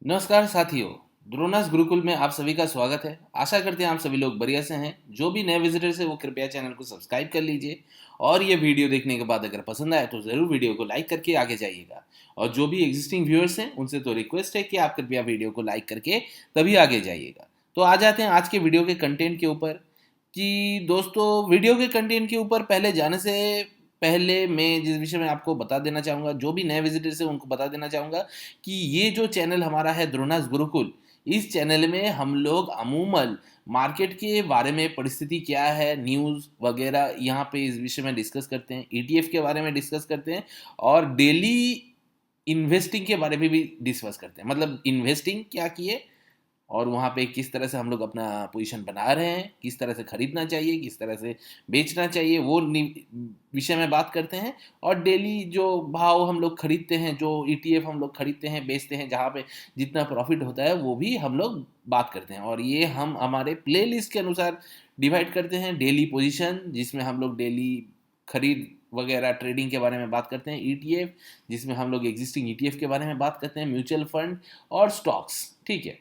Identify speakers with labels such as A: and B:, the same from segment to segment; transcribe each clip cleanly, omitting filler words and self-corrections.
A: नमस्कार साथियों। द्रोणास गुरुकुल में आप सभी का स्वागत है। आशा करते हैं आप सभी लोग बढ़िया से हैं। जो भी नए विजिटर्स हैं वो कृपया चैनल को सब्सक्राइब कर लीजिए और ये वीडियो देखने के बाद अगर पसंद आए तो ज़रूर वीडियो को लाइक करके आगे जाइएगा। और जो भी एग्जिस्टिंग व्यूअर्स हैं उनसे तो रिक्वेस्ट है कि आप कृपया वीडियो को लाइक करके तभी आगे जाइएगा। तो आ जाते हैं आज के वीडियो के कंटेंट के ऊपर। कि दोस्तों, वीडियो के कंटेंट के ऊपर पहले जाने से पहले मैं जिस विषय में आपको बता देना चाहूँगा, जो भी नए विजिटर्स हैं उनको बता देना चाहूँगा कि ये जो चैनल हमारा है द्रोणास गुरुकुल, इस चैनल में हम लोग अमूमन मार्केट के बारे में, परिस्थिति क्या है, न्यूज़ वगैरह यहाँ पे इस विषय में डिस्कस करते हैं, ईटीएफ के बारे में डिस्कस करते हैं और डेली इन्वेस्टिंग के बारे में भी डिस्कस करते हैं। मतलब इन्वेस्टिंग क्या किए और वहाँ पे किस तरह से हम लोग अपना पोजीशन बना रहे हैं, किस तरह से खरीदना चाहिए, किस तरह से बेचना चाहिए, वो विषय में बात करते हैं। और डेली जो भाव हम लोग खरीदते हैं, जो ईटीएफ हम लोग खरीदते हैं, बेचते हैं, जहाँ पे जितना प्रॉफिट होता है वो भी हम लोग बात करते हैं। और ये हम हमारे प्लेलिस्ट के अनुसार डिवाइड करते हैं। डेली पोजीशन जिसमें हम लोग डेली खरीद वगैरह ट्रेडिंग के बारे में बात करते हैं, ईटीएफ जिसमें हम लोग एग्जिस्टिंग ईटीएफ के बारे में बात करते हैं, म्यूचुअल फंड और स्टॉक्स। ठीक है,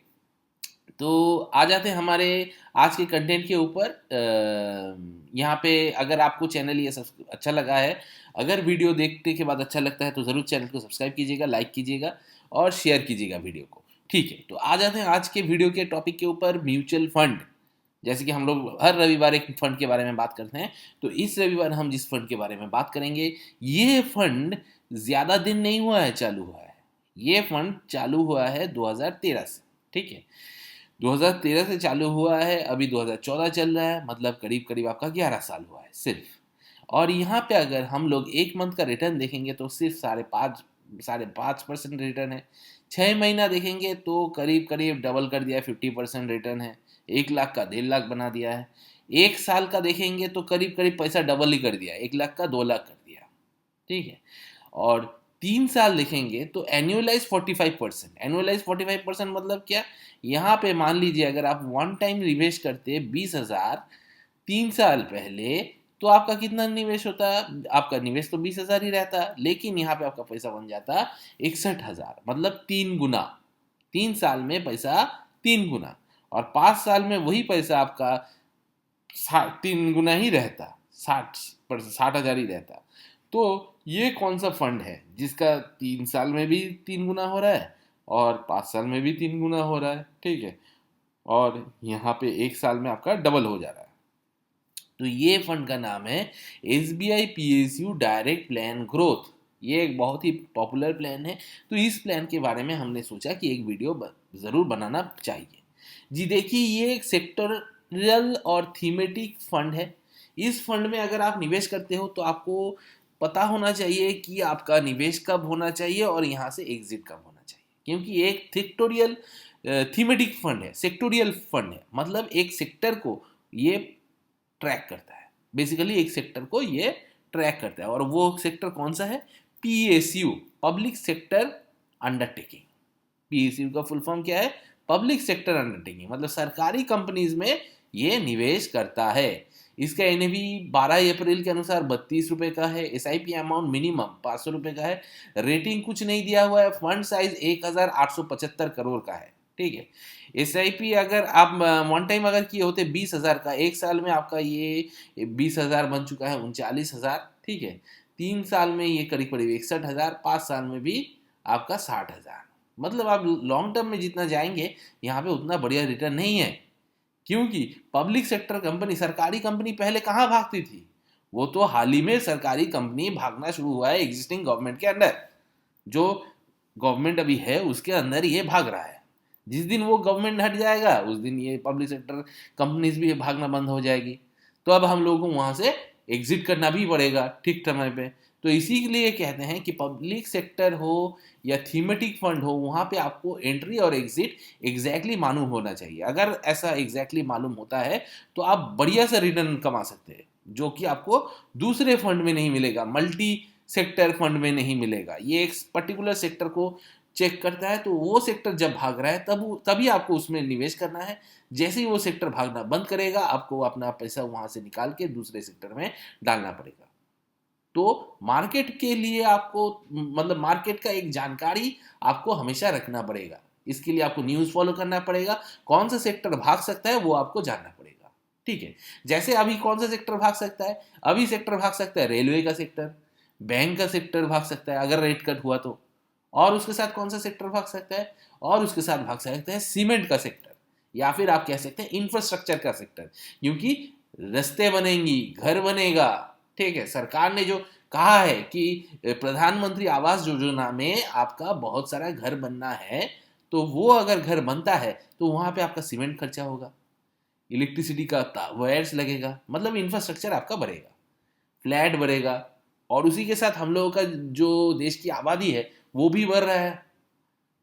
A: तो आ जाते हैं हमारे आज के कंटेंट के ऊपर। यहाँ पे अगर आपको चैनल ये सब अच्छा लगा है, अगर वीडियो देखने के बाद अच्छा लगता है तो ज़रूर चैनल को सब्सक्राइब कीजिएगा, लाइक कीजिएगा और शेयर कीजिएगा वीडियो को। ठीक है, तो आ जाते हैं आज के वीडियो के टॉपिक के ऊपर, म्यूचुअल फंड। जैसे कि हम लोग हर रविवार एक फंड के बारे में बात करते हैं, तो इस रविवार हम जिस फंड के बारे में बात करेंगे, ये फंड ज़्यादा दिन नहीं हुआ है चालू हुआ है। ये फंड चालू हुआ है 2013 से। ठीक है, 2013 से चालू हुआ है, अभी 2014 चल रहा है, मतलब करीब करीब आपका 11 साल हुआ है सिर्फ। और यहाँ पे अगर हम लोग एक मंथ का रिटर्न देखेंगे तो सिर्फ 5.5% रिटर्न है। 6 महीना देखेंगे तो करीब करीब डबल कर दिया है, 50% रिटर्न है। 1 लाख का 1.5 लाख बना दिया है। 1 साल का देखेंगे तो करीब करीब पैसा डबल ही कर दिया, 1 लाख का 2 लाख कर दिया। ठीक है, और 3 साल देखेंगे तो एनुअलाइज 45%। एनुअलाइज 45% मतलब क्या? यहाँ पे मान लीजिए अगर आप वन टाइम निवेश करते 20,000 3 साल पहले, तो आपका कितना निवेश होता? आपका निवेश तो 20,000 ही रहता, लेकिन यहाँ पे आपका पैसा बन जाता 61,000, मतलब 3 गुना। 3 साल में पैसा 3 गुना। और 5 साल में वही पैसा आपका 3 गुना ही रहता, 60,000 ही रहता। तो ये कौन सा फंड है जिसका 3 साल में भी 3 गुना हो रहा है और 5 साल में भी 3 गुना हो रहा है? ठीक है, और यहाँ पे 1 साल में आपका डबल हो जा रहा है। तो ये फंड का नाम है SBI PSU direct plan growth. ये एक बहुत ही पॉपुलर प्लान है, तो इस प्लान के बारे में हमने सोचा कि एक वीडियो ज़रूर बनाना चाहिए। जी देखिए, ये एक सेक्टोरल और थीमेटिक फंड है। इस फंड में अगर आप निवेश करते हो तो आपको पता होना चाहिए कि आपका निवेश कब होना चाहिए और यहाँ से एग्जिट कब होना चाहिए, क्योंकि एक सेक्टोरियल थीमेटिक फंड है, सेक्टोरियल फंड है, मतलब एक सेक्टर को ये ट्रैक करता है। बेसिकली एक सेक्टर को ये ट्रैक करता है, और वो सेक्टर कौन सा है? PSU, public sector undertaking. PSU का फुल फॉर्म क्या है? पब्लिक सेक्टर अंडरटेकिंग, मतलब सरकारी कंपनीज में ये निवेश करता है। इसका NAV 12 अप्रैल के अनुसार 32 रुपए का है। SIP अमाउंट मिनिमम 500 रुपए का है। रेटिंग कुछ नहीं दिया हुआ है। फंड साइज 1,875 करोड़ का है। ठीक है, SIP अगर आप वन टाइम अगर किए होते 20,000 का, 1 साल में आपका ये 20,000 बन चुका है 39,000। ठीक है, 3 साल में ये करीब करीब 61,000, 5 साल में भी आपका 60,000। मतलब आप लॉन्ग टर्म में जितना जाएंगे यहाँ पे उतना बढ़िया रिटर्न नहीं है, क्योंकि पब्लिक सेक्टर कंपनी, सरकारी कंपनी पहले कहाँ भागती थी? वो तो हाल ही में सरकारी कंपनी भागना शुरू हुआ है एग्जिस्टिंग गवर्नमेंट के अंदर। जो गवर्नमेंट अभी है उसके अंदर ये भाग रहा है। जिस दिन वो गवर्नमेंट हट जाएगा उस दिन ये पब्लिक सेक्टर कंपनीज भी भागना बंद हो जाएगी। तो अब हम लोगों को वहां से एग्जिट करना भी पड़ेगा ठीक समय पे। तो इसी के लिए कहते हैं कि पब्लिक सेक्टर हो या थीमेटिक फंड हो, वहां पे आपको एंट्री और एग्जिट एग्जैक्टली मालूम होना चाहिए। अगर ऐसा एग्जैक्टली मालूम होता है तो आप बढ़िया से रिटर्न कमा सकते हैं, जो कि आपको दूसरे फंड में नहीं मिलेगा, मल्टी सेक्टर फंड में नहीं मिलेगा। ये एक पर्टिकुलर सेक्टर को चेक करता है, तो वो सेक्टर जब भाग रहा है तभी आपको उसमें निवेश करना है। जैसे ही वो सेक्टर भागना बंद करेगा, आपको अपना पैसा वहां से निकाल के दूसरे सेक्टर में डालना पड़ेगा। तो मार्केट के लिए आपको, मतलब मार्केट का एक जानकारी आपको हमेशा रखना पड़ेगा। इसके लिए आपको न्यूज़ फॉलो करना पड़ेगा, कौन सा सेक्टर भाग सकता है वो आपको जानना पड़ेगा। ठीक है, जैसे अभी कौन सा सेक्टर भाग सकता है, अभी सेक्टर भाग सकता है रेलवे का सेक्टर, बैंक का सेक्टर भाग सकता है अगर रेट कट हुआ तो, और उसके साथ कौन सा सेक्टर भाग सकता है, और उसके साथ भाग सकता है सीमेंट का सेक्टर, या फिर आप कह सकते हैं इंफ्रास्ट्रक्चर का सेक्टर, क्योंकि रास्ते बनेंगी, घर बनेगा। ठीक है, सरकार ने जो कहा है कि प्रधानमंत्री आवास योजना में आपका बहुत सारा घर बनना है, तो वो अगर घर बनता है तो वहां पे आपका सीमेंट खर्चा होगा, इलेक्ट्रिसिटी का वायर्स लगेगा, मतलब इंफ्रास्ट्रक्चर आपका बढ़ेगा, फ्लैट बढ़ेगा, और उसी के साथ हम लोगों का जो देश की आबादी है वो भी बढ़ रहा है,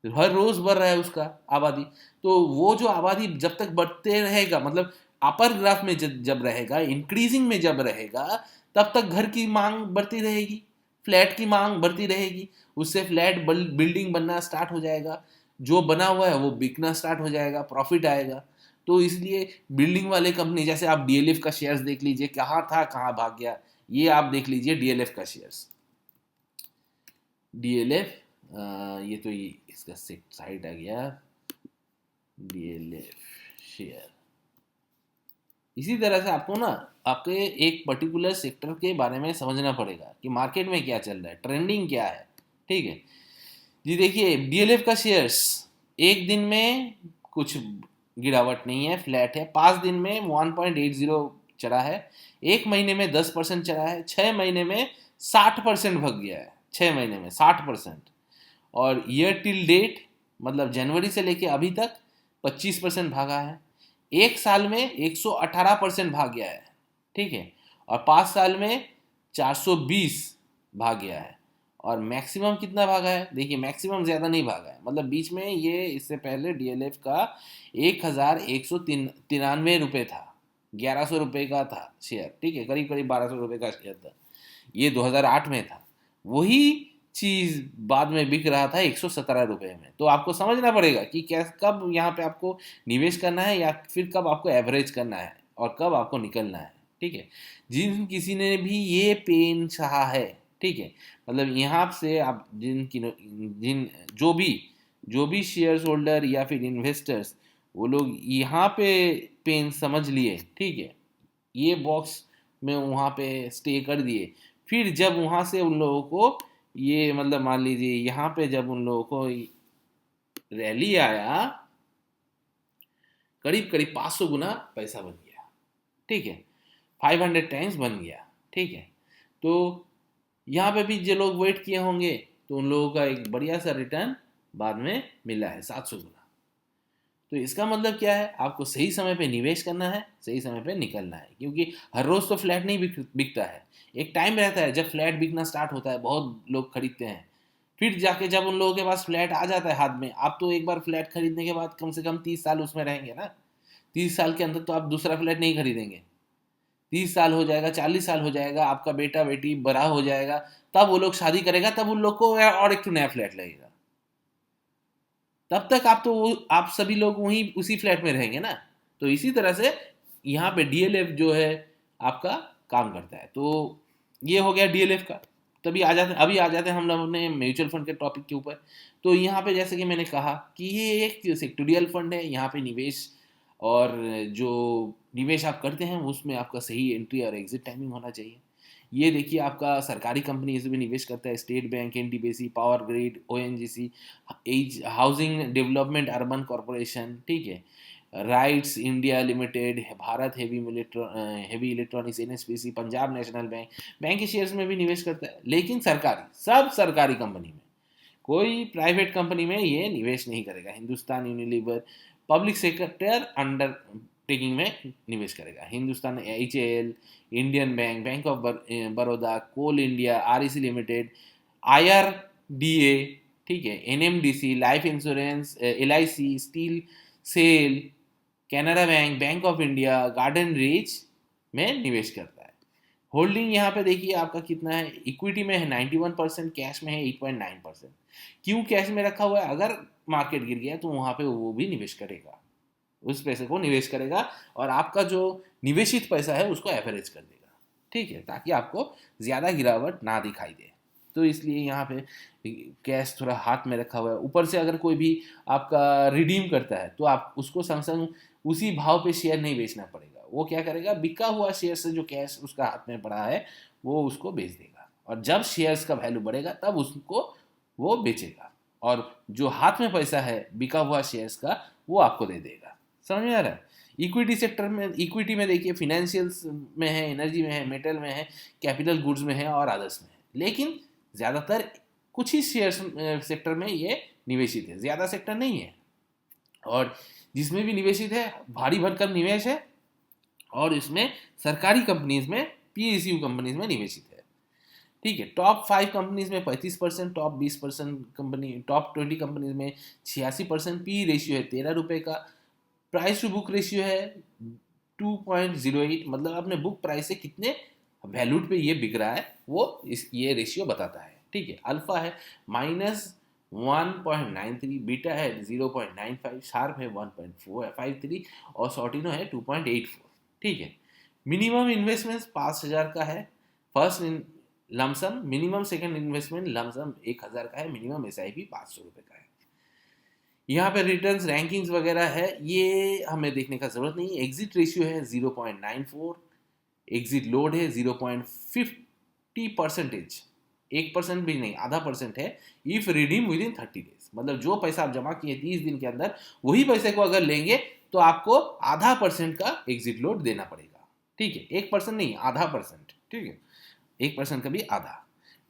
A: हर रोज बढ़ रहा है उसका आबादी। तो वो जो आबादी जब तक बढ़ते रहेगा, मतलब अपर ग्राफ में जब रहेगा, इंक्रीजिंग में जब रहेगा, तब तक घर की मांग बढ़ती रहेगी, फ्लैट की मांग बढ़ती रहेगी, उससे फ्लैट बिल्डिंग बनना स्टार्ट हो जाएगा, जो बना हुआ है वो बिकना स्टार्ट हो जाएगा, प्रॉफिट आएगा। तो इसलिए बिल्डिंग वाले कंपनी, जैसे आप डीएलएफ का शेयर्स देख लीजिए, कहाँ था कहाँ भाग गया, ये आप देख लीजिए डीएलएफ का शेयर्स, डीएलएफ, ये तो ये इसका साइड आ गया, डीएलएफ शेयर। इसी तरह से आपको ना आपके एक पर्टिकुलर सेक्टर के बारे में समझना पड़ेगा कि मार्केट में क्या चल रहा है, ट्रेंडिंग क्या है। ठीक है जी, देखिए डीएलएफ का शेयर्स एक दिन में कुछ गिरावट नहीं है, फ्लैट है। 5 दिन में 1.80 चढ़ा है, एक महीने में 10% चढ़ा है, 6 महीने में 60% भग गया है, 6 महीने में 60%। और ईयर टिल डेट, मतलब जनवरी से लेके अभी तक 25% भागा है, एक साल में 118% भाग गया है। ठीक है, और 5 साल में 420 भाग गया है। और मैक्सिमम कितना भागा है, देखिए मैक्सिमम ज़्यादा नहीं भागा है, मतलब बीच में ये इससे पहले डीएलएफ का 1193 रुपये था, 1100 रुपये का था शेयर। ठीक है, करीब करीब 1200 रुपये का शेयर था, ये 2008 में था। वही चीज़ बाद में बिक रहा था 117 रुपये में। तो आपको समझना पड़ेगा कि क्या कब यहाँ पे आपको निवेश करना है, या फिर कब आपको एवरेज करना है, और कब आपको निकलना है। ठीक है, जिन किसी ने भी ये पेन सहा है, ठीक है, मतलब यहाँ से आप जिन जो भी शेयर होल्डर या फिर इन्वेस्टर्स, वो लोग यहाँ पे पेन समझ लिए, ठीक है, ये बॉक्स में वहाँ पे स्टे कर दिए, फिर जब वहाँ से उन लोगों को ये, मतलब मान लीजिए यहाँ पे जब उन लोगों को रैली आया, करीब करीब 500 गुना पैसा बन गया। ठीक है, 500 टाइम्स बन गया। ठीक है, तो यहाँ पे भी जो लोग वेट किए होंगे, तो उन लोगों का एक बढ़िया सा रिटर्न बाद में मिला है 700 गुना। तो इसका मतलब क्या है, आपको सही समय पे निवेश करना है, सही समय पे निकलना है, क्योंकि हर रोज तो फ्लैट नहीं बिकता है। एक टाइम रहता है जब फ्लैट बिकना स्टार्ट होता है, बहुत लोग खरीदते हैं, फिर जाके जब उन लोगों के पास फ्लैट आ जाता है हाथ में, आप तो एक बार फ्लैट खरीदने के बाद कम से कम 30 साल उसमें रहेंगे ना, 30 साल के अंदर तो आप दूसरा फ्लैट नहीं खरीदेंगे। 30 साल हो जाएगा, 40 साल हो जाएगा, आपका बेटा बेटी बड़ा हो जाएगा, तब वो लोग शादी करेगा, तब उन लोग को और एक नया फ्लैट लगेगा। तब तक आप सभी लोग वहीं उसी फ्लैट में रहेंगे ना। तो इसी तरह से यहाँ पे डीएलएफ जो है आपका काम करता है। तो ये हो गया डीएलएफ का। अभी आ जाते हैं हम लोग अपने म्यूचुअल फंड के टॉपिक के ऊपर। तो यहाँ पे जैसे कि मैंने कहा कि ये एक सेक्टोरियल फंड है, यहाँ पे निवेश, और जो निवेश आप करते हैं उसमें आपका सही एंट्री और एग्जिट टाइमिंग होना चाहिए। ये देखिए आपका सरकारी कंपनी इसमें निवेश करता है, state bank, NTPC, power grid, ONGC, housing development urban corporation, ठीक है, rights India limited, Bharat heavy electronics, NHPC, Punjab national bank, bank के शेयर्स में भी निवेश करता है। लेकिन सब सरकारी कंपनी में, कोई प्राइवेट कंपनी में ये निवेश नहीं करेगा। Hindustan Unilever public sector undertaking में निवेश करेगा। Hindustan HAL, Indian Bank, Bank of Baroda, Coal India, REC limited, IRDA, ठीक है, NMDC, Life Insurance, LIC, Steel SAIL, Canara Bank, Bank of India, Garden Reach में निवेश करता है। होल्डिंग यहाँ पे देखिए आपका कितना है, इक्विटी में है 91%, कैश में है 8.9%। क्यों कैश में रखा हुआ है, अगर मार्केट गिर गया तो वहाँ पे वो भी निवेश करेगा, उस पैसे को निवेश करेगा, और आपका जो निवेशित पैसा है उसको एवरेज कर देगा। ठीक है, ताकि आपको ज़्यादा गिरावट ना दिखाई दे। तो इसलिए यहाँ पे कैश थोड़ा हाथ में रखा हुआ है। ऊपर से अगर कोई भी आपका रिडीम करता है तो आप उसको संग संग उसी भाव पे शेयर नहीं बेचना पड़ेगा। वो क्या करेगा, बिका हुआ शेयर से जो कैश उसका हाथ में पड़ा है वो उसको बेच देगा, और जब शेयर्स का वैल्यू बढ़ेगा तब उसको वो बेचेगा, और जो हाथ में पैसा है बिका हुआ शेयर्स का वो आपको दे देगा। समझ में आ रहा है? इक्विटी सेक्टर में, इक्विटी में देखिए फिनेंशियल्स में है, एनर्जी में है, मेटल में है, कैपिटल गुड्स में है और अदर्स में है, लेकिन ज़्यादातर कुछ ही शेयर सेक्टर में ये निवेशित है, ज़्यादा सेक्टर नहीं है। और जिसमें भी निवेशित है भारी भरकम निवेश है, और इसमें सरकारी कंपनीज में, पीएसयू कंपनीज में निवेशित है। ठीक है, टॉप 5 कंपनीज में 35%, टॉप 20% कंपनी, टॉप 20 कंपनीज में 86%, पी रेशियो है 13 रुपये का, प्राइस टू बुक रेशियो है 2.08, मतलब अपने बुक प्राइस से कितने वैल्यूड पे ये बिक रहा है वो ये रेशियो बताता है। ठीक है, अल्फा है -1.93, बीटा है 0.95, शार्प है 1.453 और सॉर्टिनो है 2.84। ठीक है, मिनिमम इन्वेस्टमेंट 5,000 का है, first lump sum, minimum second investment lump sum 1,000 का है, मिनिमम एसआईपी 500 रुपये का है। यहाँ पे रिटर्न्स रैंकिंग्स वगैरह है, ये हमें देखने का जरूरत नहीं। एग्जिट रेशियो है 0.94, एग्जिट लोड है 0.50%, 1% भी नहीं, आधा परसेंट है। If redeem with in 30 days, मतलब जो पैसा आप जमा किए 30 दिन के अंदर वही पैसे को अगर लेंगे तो आपको आधा % का एग्जिट लोड देना पड़ेगा। ठीक है, 1% नहीं, आधा %। ठीक है, 1% का भी आधा।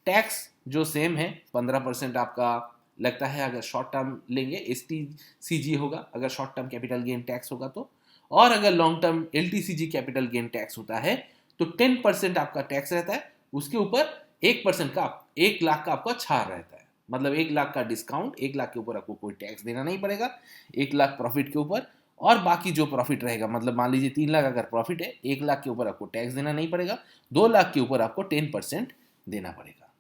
A: टैक्स जो सेम है 15% आपका लगता है अगर शॉर्ट टर्म लेंगे, STCG होगा अगर short term capital gain tax होगा तो, और अगर long term LTCG capital gain tax होता है तो 10% आपका टैक्स रहता है, उसके ऊपर 1% का 1 लाख का आपका छाड़ रहता है, मतलब 1 लाख का डिस्काउंट, 1 लाख के ऊपर आपको कोई टैक्स देना नहीं पड़ेगा 1 लाख प्रॉफिट के ऊपर, और बाकी जो प्रॉफिट रहेगा, मतलब मान लीजिए 3 लाख अगर प्रॉफिट है, 1 लाख के ऊपर आपको टैक्स देना नहीं पड़ेगा, 2 लाख के ऊपर आपको 10% देना पड़ेगा।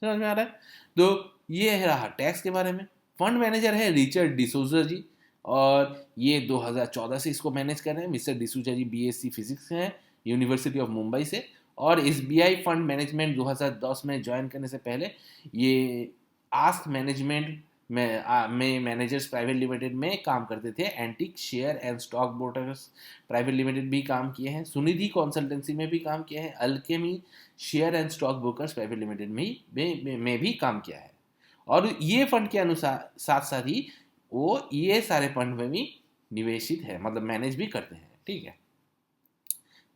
A: समझ में आ रहा है? तो ये रहा टैक्स के बारे में। फंड मैनेजर है रिचर्ड डिसूजा जी, और ये 2014 से इसको मैनेज कर रहे हैं। मिस्टर डिसूजा जी BSc फिजिक्स हैं यूनिवर्सिटी ऑफ मुंबई से, और SBI फंड मैनेजमेंट 2010 में ज्वाइन करने से पहले ये आस्क मैनेजमेंट में मैनेजर्स प्राइवेट लिमिटेड में काम करते थे। Antique share and stock brokers private limited भी काम किए हैं, सुनिधि कंसल्टेंसी में भी काम किया है, Alchemy share and stock brokers private limited में भी काम किया है। और ये फंड के अनुसार साथ साथ ही वो ये सारे फंड में भी निवेशित है, मतलब मैनेज भी करते हैं। ठीक है,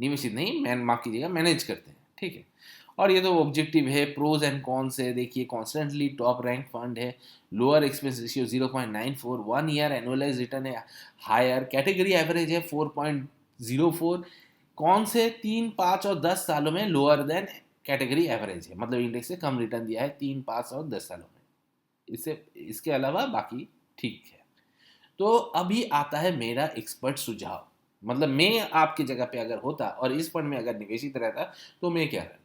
A: निवेशित नहीं, माफ कीजिएगा, मैनेज करते हैं। ठीक है, और ये तो ऑब्जेक्टिव है। प्रोज एंड कॉन्स है, देखिए कॉन्स्टेंटली टॉप रैंक फंड है, lower expense ratio 0.94, 1 year annualise return है हायर, कैटेगरी एवरेज है 4.04, कौन से 3, 5 और 10 सालों में लोअर देन कैटेगरी एवरेज है, मतलब इंडेक्स से कम रिटर्न दिया है 3, 5 और 10 सालों में। इसके अलावा बाकी ठीक है। तो अभी आता है मेरा एक्सपर्ट सुझाव, मतलब मैं आपकी जगह पे अगर होता और इस फंड में अगर निवेशित रहता तो मैं क्या करता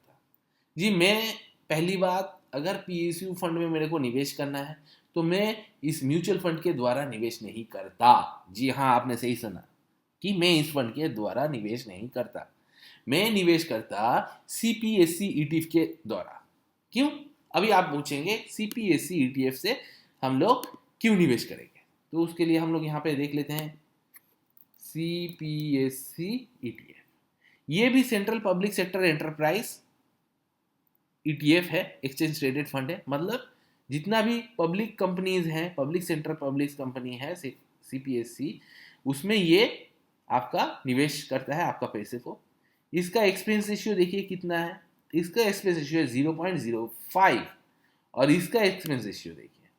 A: जी। मैं पहली बात, अगर PSU फंड में मेरे को निवेश करना है तो मैं इस म्यूचुअल फंड के द्वारा निवेश नहीं करता। जी हाँ, आपने सही सुना कि मैं इस फंड के द्वारा निवेश नहीं करता, मैं निवेश करता CPSE ETF के द्वारा। क्यों? अभी आप पूछेंगे CPSE ETF से हम लोग क्यों निवेश करेंगे, तो उसके लिए हम लोग यहाँ पे देख लेते हैं CPSE ETF। ये भी central public sector enterprise ETF है, एक्सचेंज ट्रेडेड फंड है, मतलब जितना भी पब्लिक कंपनीज हैं, पब्लिक सेक्टर पब्लिक कंपनी है CPSE, उसमें ये आपका निवेश करता है आपका पैसे को। इसका एक्सपेंस रेशियो देखिए कितना है, इसका एक्सपेंस रेशियो है 0.05, और इसका एक्सपेंस रेशियो देखिए,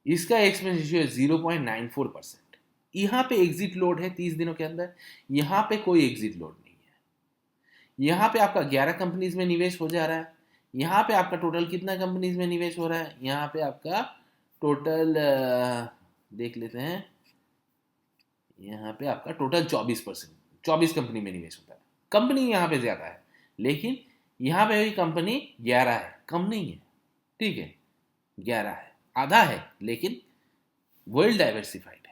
A: इसका एक्सपेंस रेशियो है 0.94%। यहाँ पे एग्जिट लोड है 30 दिनों के अंदर, यहाँ पे कोई एग्जिट लोड नहीं है। यहाँ पे आपका 11 कंपनीज में निवेश हो जा रहा है। यहाँ पे आपका टोटल कितना कंपनीज में निवेश हो रहा है, यहाँ पे आपका टोटल देख लेते हैं, यहाँ पे आपका टोटल 24%, 24 कंपनी में निवेश होता है। कंपनी यहाँ पे ज्यादा है, लेकिन यहाँ पे भी कंपनी 11 है, कम नहीं है। ठीक है, 11 है, आधा है, लेकिन वेल डाइवर्सिफाइड है।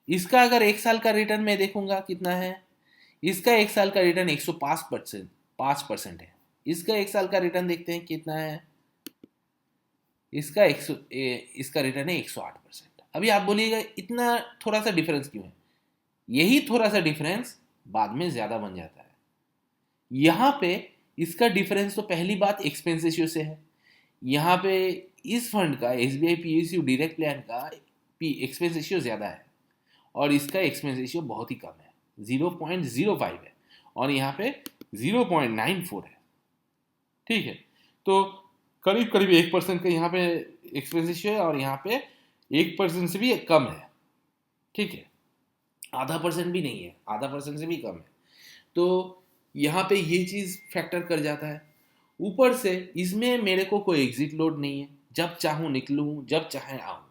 A: इसका अगर 1 साल का रिटर्न मैं देखूंगा कितना है, इसका 1 साल का रिटर्न 105%, 5% है। इसका 1 साल का रिटर्न देखते हैं कितना है। इसका रिटर्न है 108%। अभी आप बोलिएगा इतना थोड़ा सा डिफरेंस क्यों है? यही थोड़ा सा डिफरेंस बाद में ज्यादा बन जाता है। यहाँ पे इसका डिफरेंस तो पहली बात एक्सपेंस रेशियो से है। यहाँ पे इस फंड का SBI PSU डायरेक्ट प्लान का एक्सपेंस रेशियो ज़्यादा है और इसका एक्सपेंस रेशियो बहुत ही कम है, 0.05 है, और यहाँ पे 0.94 है। ठीक है, तो करीब करीब 1% का यहाँ पे एक्सपेंस रेशियो है और यहाँ पे 1% से भी कम है। ठीक है, आधा परसेंट भी नहीं है, आधा परसेंट से भी कम है। तो यहाँ पे ये चीज़ फैक्टर कर जाता है। ऊपर से इसमें मेरे को कोई एग्जिट लोड नहीं है, जब चाहूँ निकलूँ, जब चाहे आऊँ,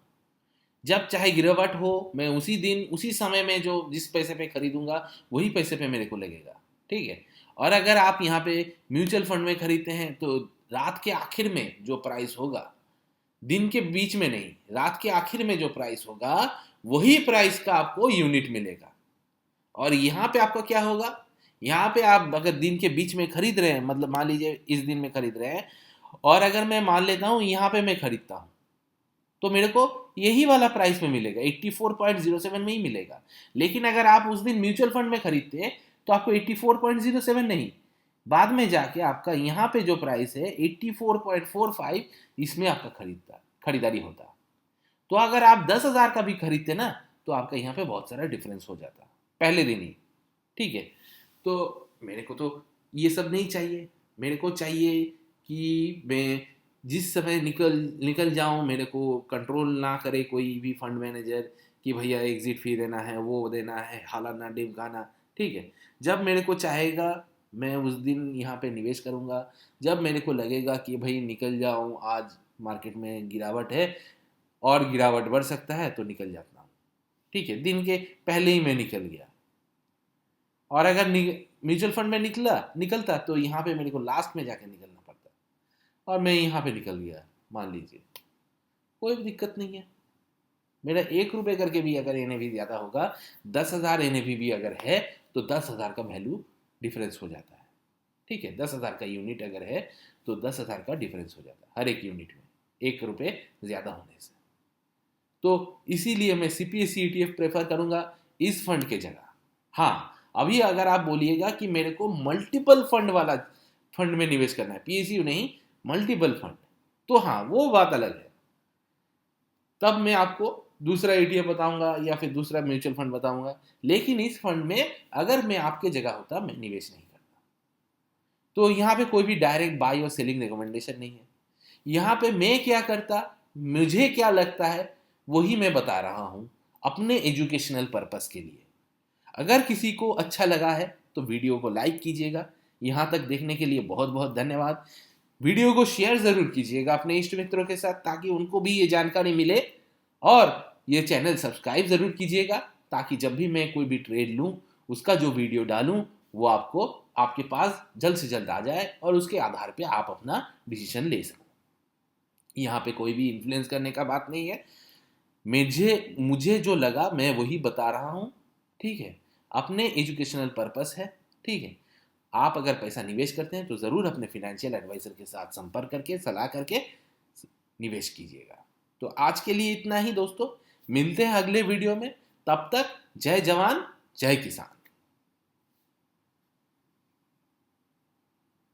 A: जब चाहे गिरावट हो मैं उसी दिन उसी समय में जो जिस पैसे पे खरीदूंगा वही पैसे पे मेरे को लगेगा। ठीक है, और अगर आप यहाँ पे म्यूचुअल फंड में खरीदते हैं तो रात के आखिर में जो प्राइस होगा, दिन के बीच में नहीं, रात के आखिर में जो प्राइस होगा वही प्राइस का आपको यूनिट मिलेगा। और यहाँ पे आपका क्या होगा, यहाँ पे आप अगर दिन के बीच में खरीद रहे हैं, मतलब मान लीजिए इस दिन में खरीद रहे हैं, और अगर मैं मान लेता हूँ यहाँ पे मैं खरीदता हूँ तो मेरे को यही वाला प्राइस में मिलेगा, 84.07 में ही मिलेगा। लेकिन अगर आप उस दिन म्यूचुअल फंड में खरीदते हैं तो आपको 84.07 नहीं, बाद में जाके आपका यहाँ पे जो प्राइस है 84.45, इसमें आपका खरीदारी होता। तो अगर आप 10,000 का भी खरीदते ना तो आपका यहाँ पे बहुत सारा डिफरेंस हो जाता पहले दिन ही। ठीक है, तो मेरे को तो ये सब नहीं चाहिए। मेरे को चाहिए कि मैं जिस समय निकल निकल जाऊं, मेरे को कंट्रोल ना करे कोई भी फंड मैनेजर कि भैया एग्जिट फी देना है, वो देना है, हालाना ढिमकाना। ठीक है, जब मेरे को चाहेगा मैं उस दिन यहाँ पे निवेश करूँगा। जब मेरे को लगेगा कि भाई निकल जाऊँ, आज मार्केट में गिरावट है और गिरावट बढ़ सकता है, तो निकल जाता हूँ। ठीक है, दिन के पहले ही मैं निकल गया। और अगर म्यूचुअल फंड में निकलता तो यहाँ पे मेरे को लास्ट में जाके निकलना पड़ता, और मैं यहाँ पे निकल गया मान लीजिए, कोई भी दिक्कत नहीं है। मेरा 1 रुपये करके भी अगर NAV ज़्यादा होगा, 10,000 NAV भी अगर है तो 10,000 का वैल्यू डिफरेंस हो जाता है। ठीक है, 10,000 का यूनिट अगर है तो 10,000 का डिफरेंस हो जाता है हर एक यूनिट में, 1 रुपये ज़्यादा होने से। तो इसीलिए मैं CPSE ETF प्रेफर करूंगा इस फंड के जगह। हाँ, अभी अगर आप बोलिएगा कि मेरे को मल्टीपल फंड वाला फंड में निवेश करना है, PSU नहीं, मल्टीपल फंड, तो हाँ वो बात अलग है। तब मैं आपको दूसरा ETF बताऊंगा या फिर दूसरा म्यूचुअल फंड बताऊंगा। लेकिन इस फंड में अगर मैं आपके जगह होता मैं निवेश नहीं करता। तो यहाँ पे कोई भी डायरेक्ट बाई और सेलिंग रिकमेंडेशन नहीं है। यहाँ पे मैं क्या करता, मुझे क्या लगता है वही मैं बता रहा हूं अपने एजुकेशनल पर्पस के लिए। अगर किसी को अच्छा लगा है तो वीडियो को लाइक कीजिएगा। यहां तक देखने के लिए बहुत बहुत धन्यवाद। वीडियो को शेयर जरूर कीजिएगा अपने इष्ट मित्रों के साथ ताकि उनको भी ये जानकारी मिले, और ये चैनल सब्सक्राइब जरूर कीजिएगा ताकि जब भी मैं कोई भी ट्रेड लूं उसका जो वीडियो डालूं वो आपको आपके पास जल्द से जल्द आ जाए और उसके आधार पे आप अपना डिसीजन ले सको। यहाँ पे कोई भी इन्फ्लुएंस करने का बात नहीं है। मुझे जो लगा मैं वही बता रहा हूँ। ठीक है, अपने एजुकेशनल पर्पस है। ठीक है, आप अगर पैसा निवेश करते हैं तो ज़रूर अपने फिनेंशियल एडवाइजर के साथ संपर्क करके सलाह करके निवेश कीजिएगा। तो आज के लिए इतना ही दोस्तों, मिलते हैं अगले वीडियो में। तब तक जय जवान जय किसान।